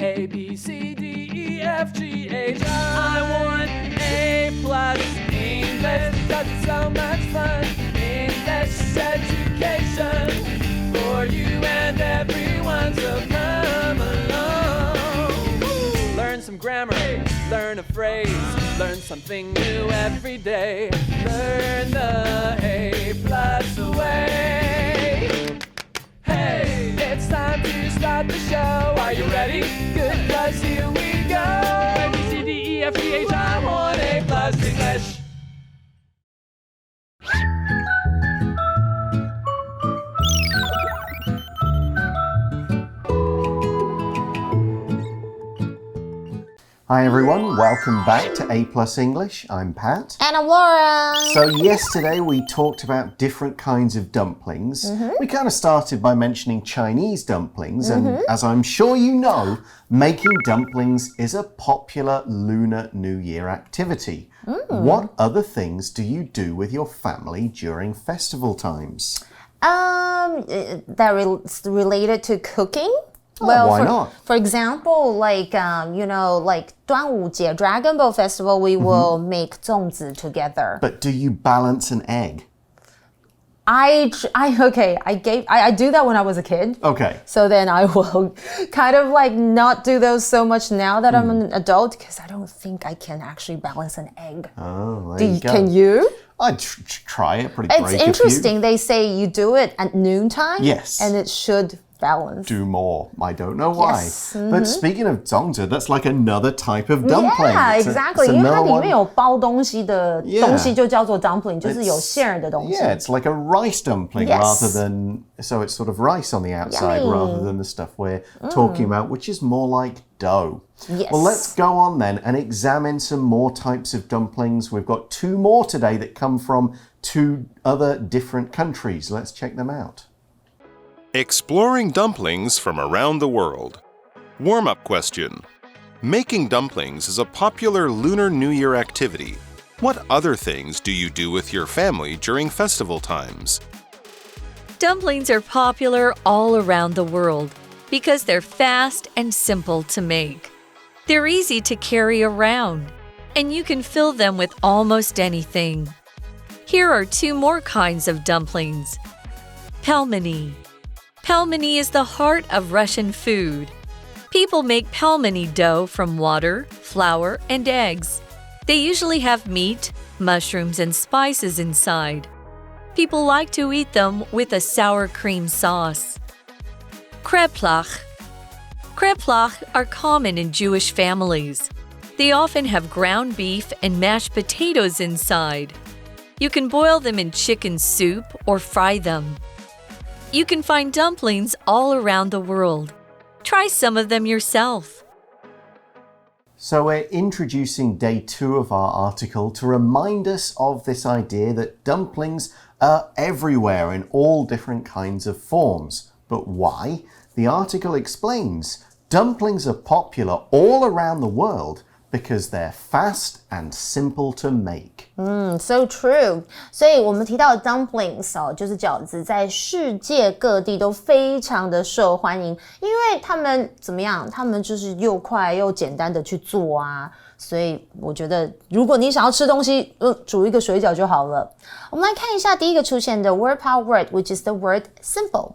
A, B, C, D, E, F, G, H, I want A+ English because it's so much fun. English education for you and everyone, so come along. Learn some grammar, learn a phrase, learn something new every day. Learn the A+ way. Hey, it's time to start the show. Are you ready? Good, 'cause here we go. A, B, C, D, E, F, G, H, I want A+ English. Hi everyone, welcome back to A+ English. I'm Pat. And I'm Laura. So yesterday we talked about different kinds of dumplings. We kind of started by mentioning Chinese dumplings, and as I'm sure you know, making dumplings is a popular Lunar New Year activity. What other things do you do with your family during festival times? That related to cooking? Why not? For example, like 端午节 Dragon Boat Festival, we will make 粽子 together. But do you balance an egg? I do that when I was a kid. Okay. So then I will kind of like not do those so much now that I'm an adult because I don't think I can actually balance an egg. Oh, there you go. Can you? I'd try it. It's interesting. They say you do it at noontime. Yes. And it should balance. Do more. I don't know why. Yes. But speaking of 粽子, that's like another type of dumpling. Yeah, exactly. 因为它里面有包东西的 Yeah. 东西就叫做 dumpling, 就是有馅儿的东西。Yeah, it's like a rice dumpling Yes. rather than... So it's sort of rice on the outside rather than the stuff we're talking about, which is more like dough. Yes. Well, let's go on then and examine some more types of dumplings. We've got two more today that come from two other different countries. Let's check them out. Exploring dumplings from around the world. Warm-up question. Making dumplings is a popular Lunar New Year activity. What other things do you do with your family during festival times? Dumplings are popular all around the world because they're fast and simple to make. They're easy to carry around, and you can fill them with almost anything. Here are two more kinds of dumplings. Pelmeni. Pelmeni is the heart of Russian food. People make pelmeni dough from water, flour, and eggs. They usually have meat, mushrooms, and spices inside. People like to eat them with a sour cream sauce. Kreplach. Kreplach are common in Jewish families. They often have ground beef and mashed potatoes inside. You can boil them in chicken soup or fry them. You can find dumplings all around the world. Try some of them yourself. So we're introducing day 2 of our article to remind us of this idea that dumplings are everywhere in all different kinds of forms. But why? The article explains dumplings are popular all around the world because they're fast and simple to make. So true. 所以我们提到的 dumplings 就是饺子，在世界各地都非常的受欢迎，因为他们怎么样？他们就是又快又简单的去做啊。所以我觉得，如果你想要吃东西，煮一个水饺就好了。我们来看一下第一个出现的 word power word, which is the word simple.Simple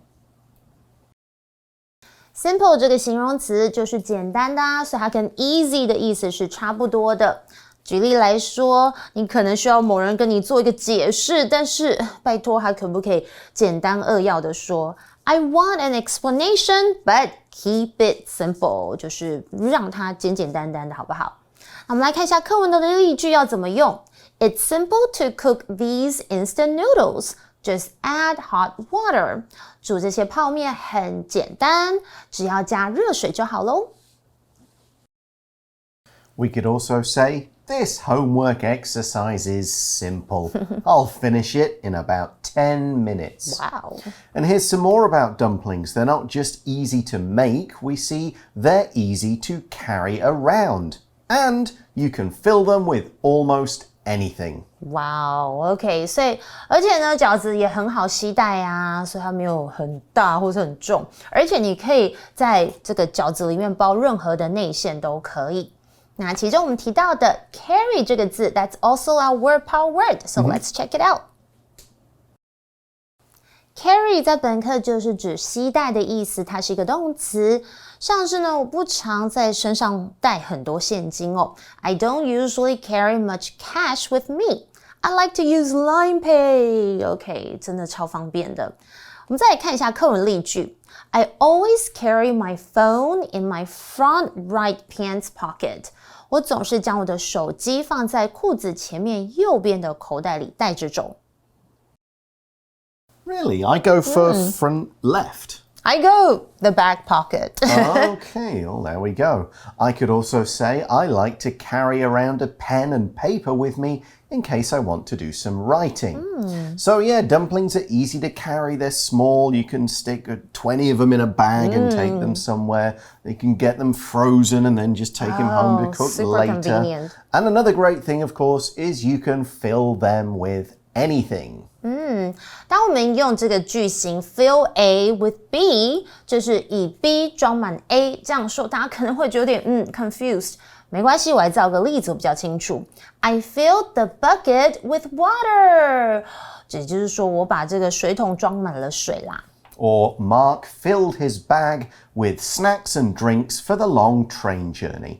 这个形容词就是简单的啊，所以它跟 easy 的意思是差不多的。举例来说，你可能需要某人跟你做一个解释，但是拜托他可不可以简单扼要的说 I want an explanation, but keep it simple， 就是让它简简单单的好不好？那我们来看一下课文的例句要怎么用。It's simple to cook these instant noodles.Just add hot water. 煮这些泡面很简单，只要加热水就好咯。We could also say, this homework exercise is simple. I'll finish it in about 10 minutes. Wow. And here's some more about dumplings. They're not just easy to make. We see they're easy to carry around. And you can fill them with almost anything. 哇哦 ，OK， 所以而且呢，饺子也很好携带啊，所以它没有很大或是很重，而且你可以在这个饺子里面包任何的内馅都可以。那其中我们提到的 carry 这个字 ，that's also our word power word. So let's check it out. Carry 在本课就是指携带的意思，它是一个动词。像是呢，我不常在身上带很多现金哦。I don't usually carry much cash with me. I like to use Line Pay. OK， 真的超方便的。我们再来看一下课文例句。I always carry my phone in my front right pants pocket. 我总是将我的手机放在裤子前面右边的口袋里带着走。Really? I go for front left. I go the back pocket. Okay, well, there we go. I could also say I like to carry around a pen and paper with me in case I want to do some writing. So yeah, dumplings are easy to carry. They're small. You can stick 20 of them in a bag and take them somewhere. You can get them frozen and then just take them home to cook super later. Convenient. And another great thing, of course, is you can fill them with anything. 当我们用这个句型 fill A with B， 就是以 B 装满 A， 这样说大家可能会有点confused。没关系，我来造个例子，我比较清楚。I filled the bucket with water， 也就是说我把这个水桶装满了水啦。Or Mark filled his bag with snacks and drinks for the long train journey.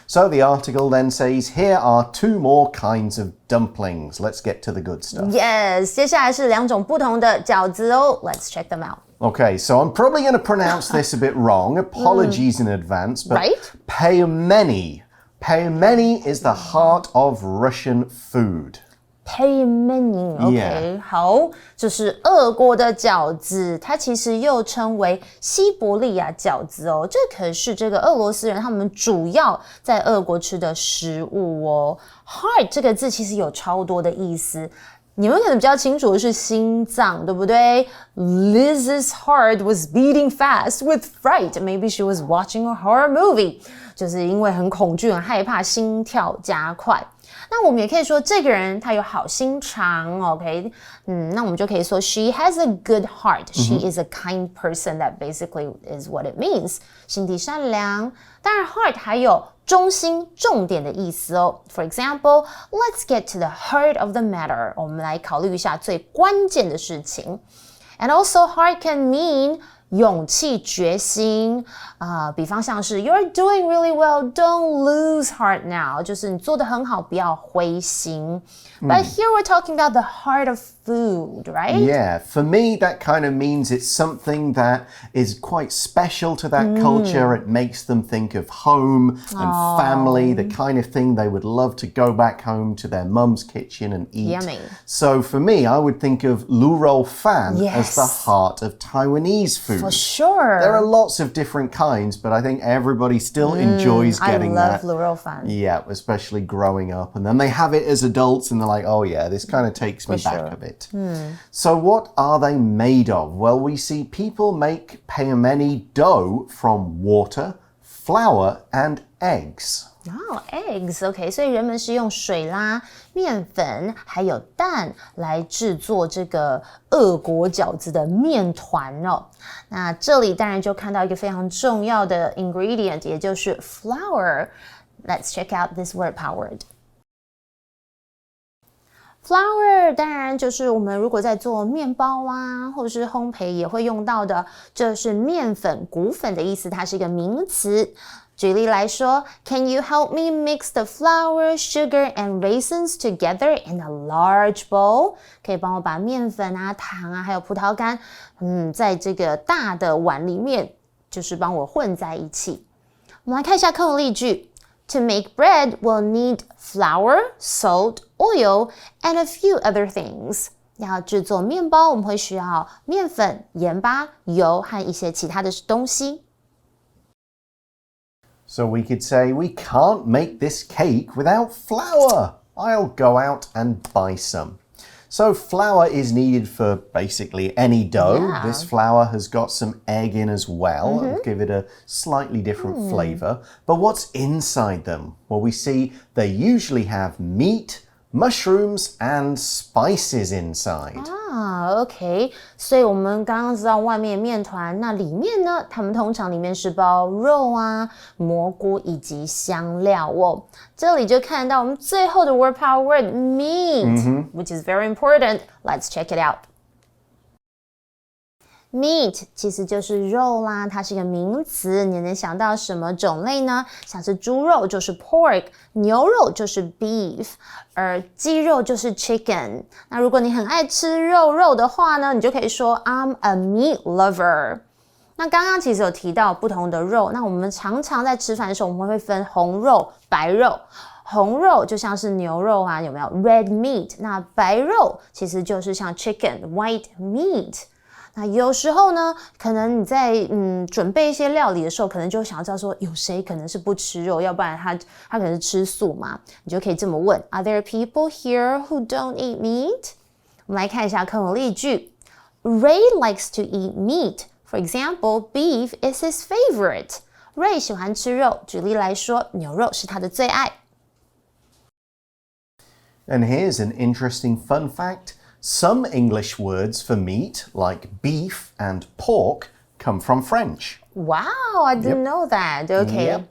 So the article then says, here are 2 more kinds of dumplings. Let's get to the good stuff. Yes， 接下来是2种不同的饺子哦。Let's check them out. Okay, so I'm probably going to pronounce this a bit wrong. Apologies in advance, but Right? Peyemeni. Peyemeni is the heart of Russian food. Peyemeni, OK， 好，这是俄国的饺子，它其实又称为西伯利亚饺子哦。这可是这个俄罗斯人他们主要在俄国吃的食物哦。Heart 这个字其实有超多的意思。你们可能比较清楚的是心脏，对不对？ Liz's heart was beating fast with fright. Maybe she was watching a horror movie. 就是因为很恐惧、很害怕，心跳加快。那我们也可以说这个人他有好心肠 ，OK？ 那我们就可以说 She has a good heart. She is a kind person. That basically is what it means. 心地善良。当然 ，heart 还有中心、重点的意思哦。For example, let's get to the heart of the matter. 我们来考虑一下最关键的事情。And also, heart can mean勇气、决心比方像是 You're doing really well, don't lose heart now. 就是你做得很好，不要灰心。But here we're talking about the heart of food, right? Yeah, for me, that kind of means it's something that is quite special to that culture. It makes them think of home and family, the kind of thing they would love to go back home to their mum's kitchen and eat. Yummy. So for me, I would think of lu rou fan as the heart of Taiwanese food. For sure. There are lots of different kinds, but I think everybody still enjoys getting I love that. 卤肉饭 Yeah, especially growing up. And then they have it as adults and they're like, oh yeah, this kind of takes me back a bit. So what are they made of? Well, we see people make peyemeni dough from water, flour, and eggs. eggs, OK， 所以人们是用水啦、面粉还有蛋来制作这个俄国饺子的面团哦。那这里当然就看到一个非常重要的 ingredient， 也就是 flour. Let's check out this word powered. Flour 当然就是我们如果在做面包啊，或者是烘焙也会用到的，这是面粉、谷粉的意思，它是一个名词。举例来说 Can you help me mix the flour, sugar, and raisins together in a large bowl? 可以帮我把面粉啊、糖啊，还有葡萄干在这个大的碗里面，就是帮我混在一起。我们来看一下课文例句。To make bread, we'll need flour, salt, oil, and a few other things. 要制作面包，我们会需要面粉、盐巴、油和一些其他的东西。So we could say, we can't make this cake without flour. I'll go out and buy some. So flour is needed for basically any dough. Yeah. This flour has got some egg in as well. It'll give it a slightly different flavor. But what's inside them? Well, we see they usually have meat, mushrooms and spices inside. OK， 所以我们刚刚知道外面面团，那里面呢，它们通常里面是包肉啊、蘑菇以及香料哦。这里就看到我们最后的 word power word meat，which is very important. Let's check it out. Meat 其实就是肉啦，它是一个名词，你能想到什么种类呢？像是猪肉就是 pork， 牛肉就是 beef， 而鸡肉就是 chicken。那如果你很爱吃肉的话呢，你就可以说 I'm a meat lover。那刚刚其实有提到不同的肉，那我们常常在吃饭的时候，我们会分红肉、白肉。红肉就像是牛肉啊，有没有 red meat？ 那白肉其实就是像 chicken white meat。那有时候呢，可能你在准备一些料理的时候，可能就想要知道说有谁可能是不吃肉，要不然他可能是吃素嘛，你就可以这么问 Are there people here who don't eat meat? 我们来看一下课文例句 Ray likes to eat meat. For example, beef is his favorite. Ray 喜欢吃肉，举例来说，牛肉是他的最爱。And here's an interesting fun fact.Some English words for meat, like beef and pork, come from French. Wow, I didn't know that. Okay. Yep.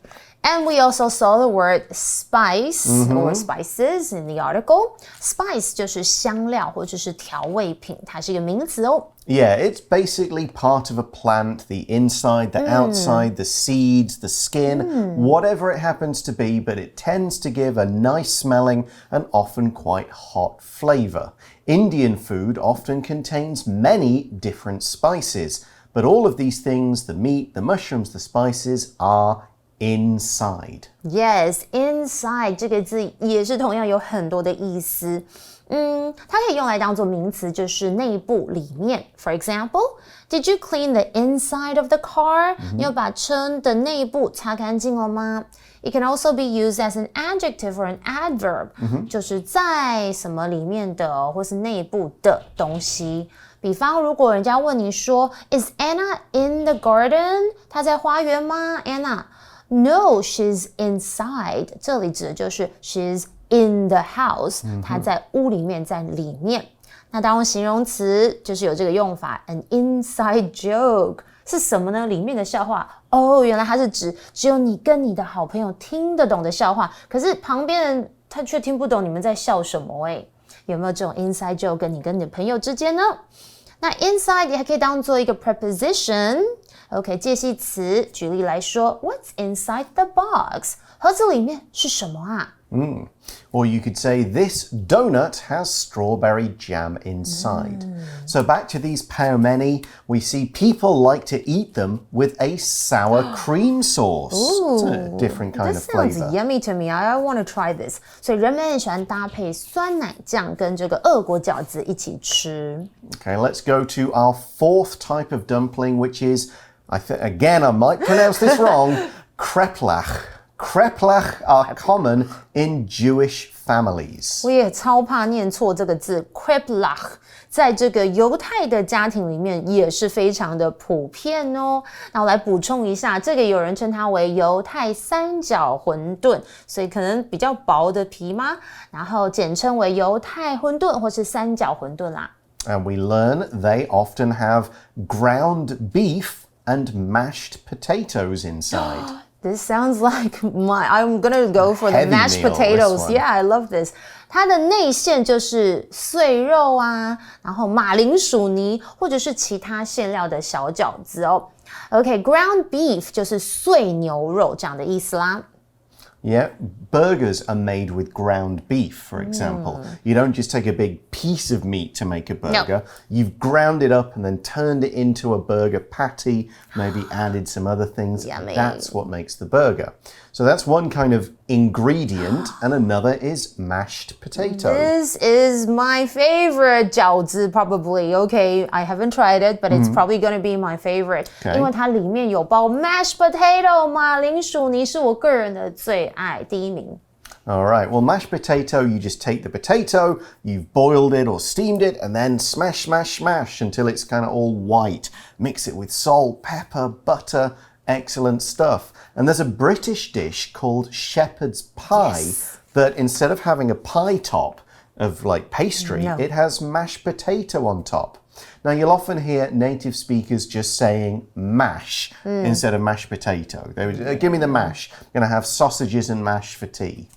And we also saw the word spice or spices in the article. Spice 就是香料或者是调味品，它是一个名词哦。Yeah, it's basically part of a plant, the inside, the outside, the seeds, the skin, whatever it happens to be, but it tends to give a nice smelling and often quite hot flavor. Indian food often contains many different spices, but all of these things, the meat, the mushrooms, the spices, are inside. Yes, inside 这个字也是同样有很多的意思。它可以用来当做名词，就是内部里面。For example, did you clean the inside of the car? 你有把车的内部擦干净了吗？It can also be used as an adjective or an adverb，就是在什么里面的或是内部的东西。比方，如果人家问你说 Is Anna in the garden？ 她在花园吗 ？Anna？No, she's inside. 这里指的就是 she's in the house. 她在屋里面，在里面。那当用形容词就是有这个用法 an inside joke 是什么呢？里面的笑话哦，原来它是指只有你跟你的好朋友听得懂的笑话，可是旁边人他却听不懂你们在笑什么诶。有没有这种 inside joke 跟你的朋友之间呢？那 inside 也还可以当做一个 preposition。OK， 介系词，举例来说 What's inside the box？ 盒子里面是什么啊Or you could say, this donut has strawberry jam inside. So back to these paomeni, we see people like to eat them with a sour cream sauce. It's a different kind of flavor. This sounds yummy to me. I want to try this. 所以人们很喜欢搭配酸奶酱跟这个俄国饺子一起吃。Okay, let's go to our fourth type of dumpling, which is, again, I might pronounce this wrong, kreplach. Kreplach are common in Jewish families. 我也超怕念错这个字 kreplach 在这个犹太的家庭里面也是非常的普遍哦。那我来补充一下，这个有人称它为犹太三角馄饨，所以可能比较薄的皮吗？然后简称为犹太馄饨或是三角馄饨啦。And we learn they often have ground beef and mashed potatoes inside. This sounds like I'm gonna go for the mashed potatoes. Yeah, I love this. 它的内馅就是碎肉啊，然后马铃薯泥或者是其他馅料的小饺子哦。OK, ground beef 就是碎牛肉这样的意思啦。Yeah, burgers are made with ground beef, for example. You don't just take a big piece of meat to make a burger. No. You've ground it up and then turned it into a burger patty, maybe added some other things. Yummy. That's what makes the burger. So that's one kind of ingredient, and another is mashed potato. This is my favorite 饺子 probably. Okay, I haven't tried it, but it's probably going to be my favorite. Okay. 因为它里面有包 mashed potato 马铃薯泥，是我个人的最爱，第一名。All right, well, mashed potato, you just take the potato, you've boiled it or steamed it, and then smash, smash, smash until it's kind of all white. Mix it with salt, pepper, butter, excellent stuff. And there's a British dish called shepherd's pie that instead of having a pie top, of like pastry. No. It has mashed potato on top. Now, you'll often hear native speakers just saying mash instead of mashed potato. They would, give me the mash. I'm going to have sausages and mash for tea.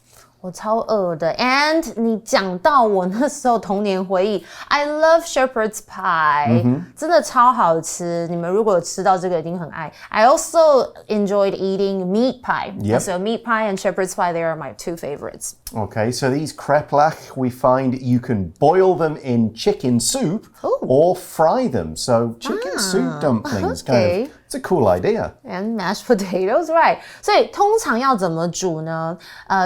我超饿的 and 你讲到我那时候童年回忆 I love shepherd's pie、真的超好吃，你们如果有吃到这个一定很爱。I also enjoyed eating meat pie. Yep. So meat pie and shepherd's pie, they are my two favorites. Okay, so these kreplach, we find you can boil them in chicken soup or fry them. So chicken soup dumplings, okay. it's a cool idea. And mashed potatoes, right? 所以通常要怎么煮呢？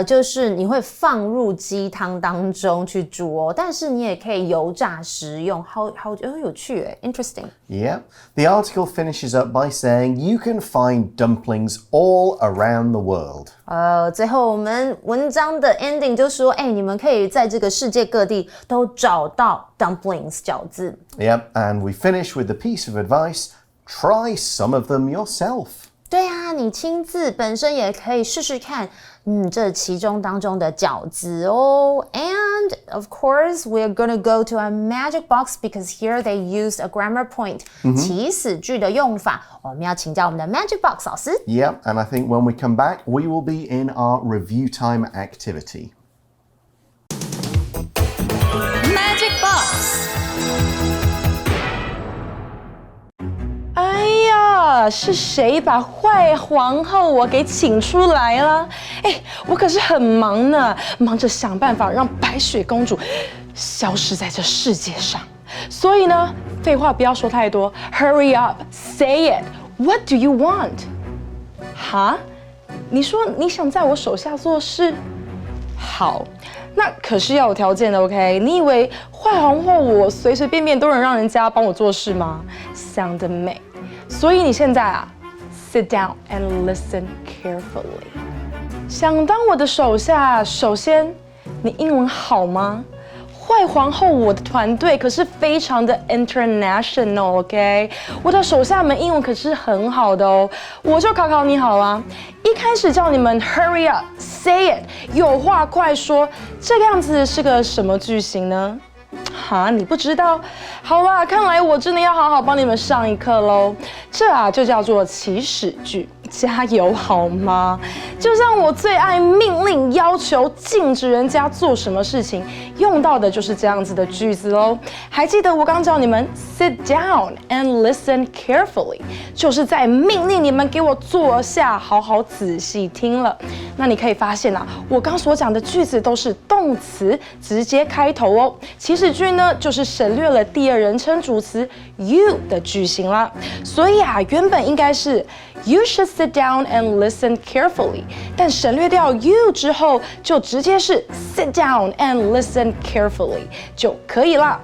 就是你会放入鸡汤当中去煮哦，但是你也可以油炸食用，好有趣耶 ，interesting. Yeah. The article finishes up by saying you can find dumplings all around the world. 最后我们文章的 ending 就说，你们可以在这个世界各地都找到 dumplings 饺子。Yep, and we finish with the piece of advice, try some of them yourself. 对啊，你亲自本身也可以试试看，这其中当中的饺子哦。And of course, we're gonna go to a magic box because here they used a grammar point. 祈使句的用法，我们要请教我们的 magic box 老师。Yep, and I think when we come back, we will be in our review time activity. Magic Box. 哎呀，是谁把坏皇后我给请出来了？我可是很忙呢，忙着想办法让白雪公主消失在这世界上。所以呢，废话不要说太多 ，Hurry up, say it. What do you want? 哈？你说你想在我手下做事？好，那可是要有条件的 ，OK？ 你以为坏皇后我随随便便都能让人家帮我做事吗？想得美！所以你现在sit down and listen carefully。想当我的手下，首先你英文好吗？坏皇后我的团队可是非常的 international，OK？ 我的手下们英文可是很好的哦，我就考考你好啦。一开始叫你们 hurry up, say it， 有话快说，这个样子是个什么句型呢？哈，你不知道？好啦，看来我真的要好好帮你们上一课喽。这就叫做祈使句，加油好吗？就像我最爱命令、要求、禁止人家做什么事情，用到的就是这样子的句子喽。还记得我刚教你们 sit down and listen carefully， 就是在命令你们给我坐下，好好仔细听了。那你可以发现我刚所讲的句子都是动词直接开头哦。祈使句呢，就是省略了第二人称主词 you 的句型啦。所以原本应该是 You should sit down and listen carefully， 但省略掉 you 之后，就直接是 sit down and listen carefully 就可以啦。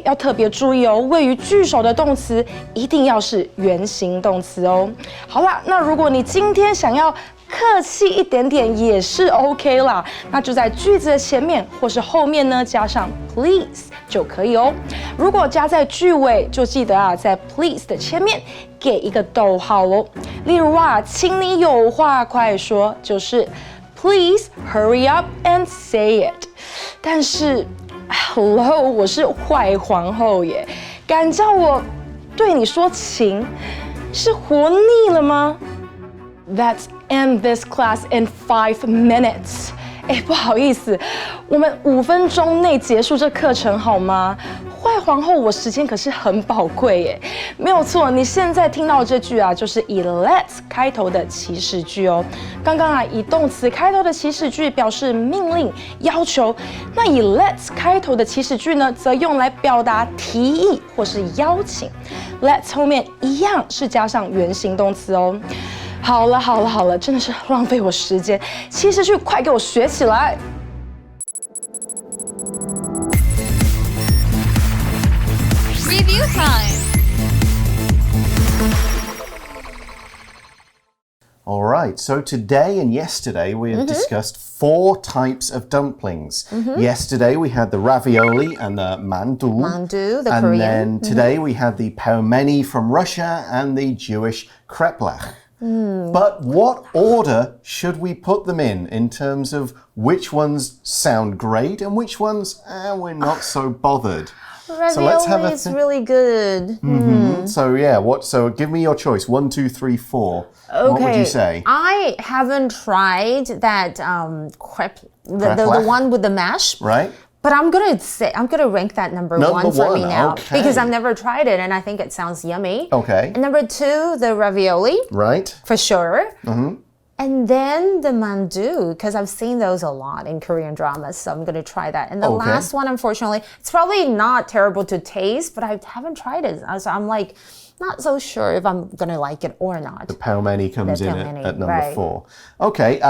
要特别注意哦，位于句首的动词一定要是原形动词哦。好啦，那如果你今天想要客气一点点也是 OK 啦，那就在句子的前面或是后面呢加上 please 就可以哦。如果加在句尾，就记得在 please 的前面给一个逗号哦。例如请你有话快说，就是 please hurry up and say it。但是 hello， 我是坏皇后耶，敢叫我对你说情，是活腻了吗？Let's end this class in 5 minutes。不好意思，我们5分钟内结束这课程好吗？坏皇后，我时间可是很宝贵耶。没有错，你现在听到这句就是以 let's 开头的祈使句哦。刚刚以动词开头的祈使句表示命令、要求，那以 let's 开头的祈使句呢，则用来表达提议或是邀请。let's 后面一样是加上原形动词哦。好了，真的是浪费我时间。祈使句快给我学起来。Review time. All right, so today and yesterday we have discussed 4 types of dumplings. Yesterday we had the ravioli and the mandu. Mandu, the and Korean. And then today we had the pelmeni from Russia and the Jewish kreplach. But what order should we put them in terms of which ones sound great and which ones we're not so bothered? Ravioli is really good. So yeah, so give me your choice. 1, 2, 3, 4. Okay. What would you say? I haven't tried that crepe, the one with the mash. Right? But I'm gonna rank that number one for me now. Okay. Because I've never tried it and I think it sounds yummy. Okay. And number 2, the ravioli. Right? For sure. And then the mandu, because I've seen those a lot in Korean dramas, so I'm gonna try that. And the last one, unfortunately, it's probably not terrible to taste, but I haven't tried it. So I'm like, not so sure if I'm gonna like it or not. The pelmeni comes in at number right. 4. Okay,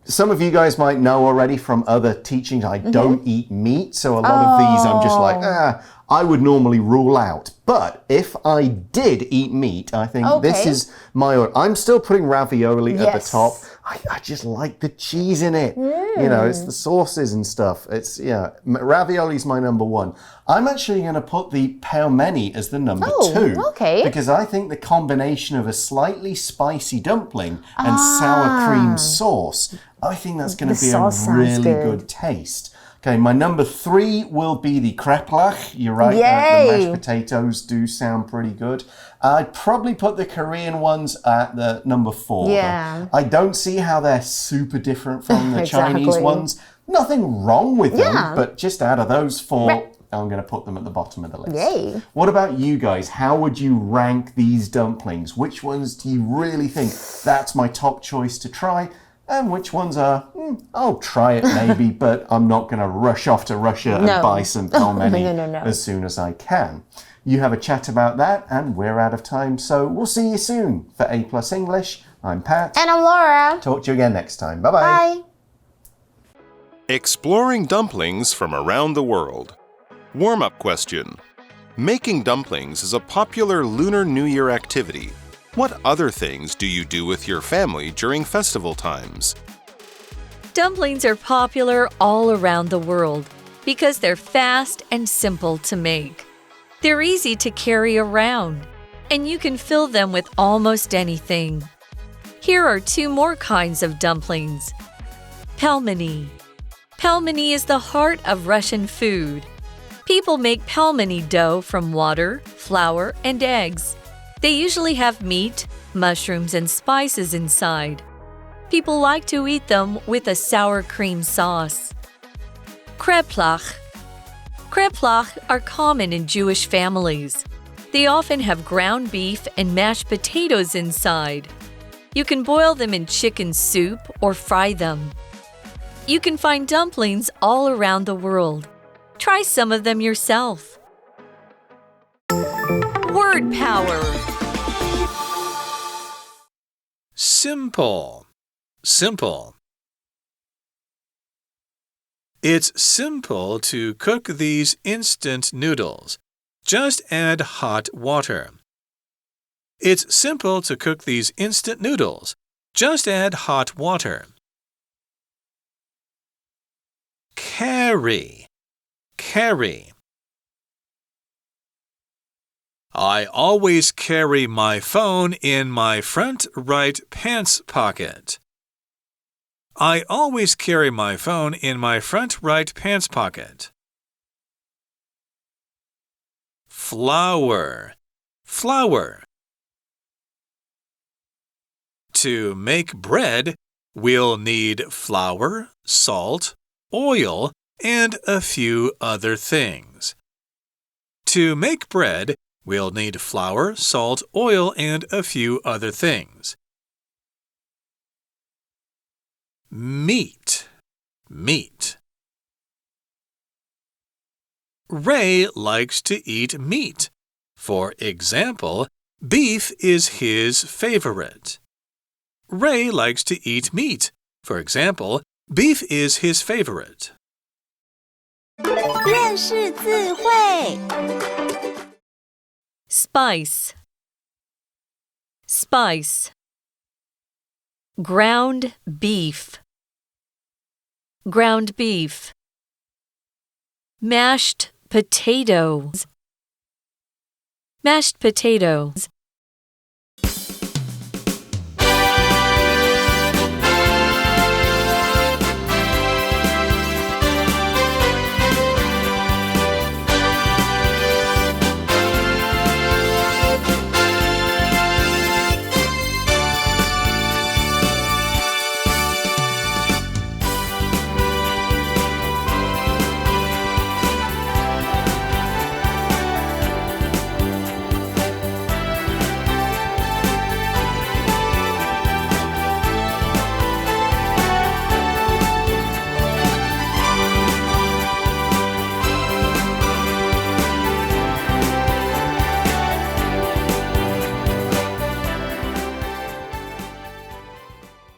some of you guys might know already from other teachings, I don't eat meat, so a lot of these I'm just like, I would normally rule out. But if I did eat meat, I think this is my order. I'm still putting ravioli at the top. I just like the cheese in it. You know, it's the sauces and stuff. It's, ravioli's my number 1. I'm actually going to put the pelmeni as the number 2. Okay. Because I think the combination of a slightly spicy dumpling and sour cream sauce, I think that's going to be a really good taste. Okay, my number 3 will be the kreplach. You're right, the mashed potatoes do sound pretty good. I'd probably put the Korean ones at the number 4. Yeah. I don't see how they're super different from the Chinese ones. Nothing wrong with them, but just out of those 4, I'm going to put them at the bottom of the list. Yay. What about you guys? How would you rank these dumplings? Which ones do you really think that's my top choice to try? And which ones are, I'll try it maybe, but I'm not going to rush off to Russia and buy some pelmeni as soon as I can. You have a chat about that, and we're out of time, so we'll see you soon. For A+ English, I'm Pat. And I'm Laura. Talk to you again next time. Bye-bye. Bye. Exploring dumplings from around the world. Warm-up question. Making dumplings is a popular Lunar New Year activity. What other things do you do with your family during festival times? Dumplings are popular all around the world because they're fast and simple to make. They're easy to carry around, and you can fill them with almost anything. Here are 2 more kinds of dumplings. Pelmeni. Pelmeni is the heart of Russian food. People make pelmeni dough from water, flour, and eggs. They usually have meat, mushrooms, and spices inside. People like to eat them with a sour cream sauce. Kreplach. Kreplach are common in Jewish families. They often have ground beef and mashed potatoes inside. You can boil them in chicken soup or fry them. You can find dumplings all around the world. Try some of them yourself. Word power. Simple. Simple. It's simple to cook these instant noodles. Just add hot water. It's simple to cook these instant noodles. Just add hot water. Carry. Carry. I always carry my phone in my front right pants pocket. I always carry my phone in my front right pants pocket. Flour. Flour. To make bread, we'll need flour, salt, oil, and a few other things. To make bread, we'll need flour, salt, oil, and a few other things. Meat. Meat. Ray likes to eat meat. For example, beef is his favorite. Ray likes to eat meat. For example, beef is his favorite. 认识字汇 Spice. Spice. Ground beef. Ground beef. Mashed potatoes. Mashed potatoes.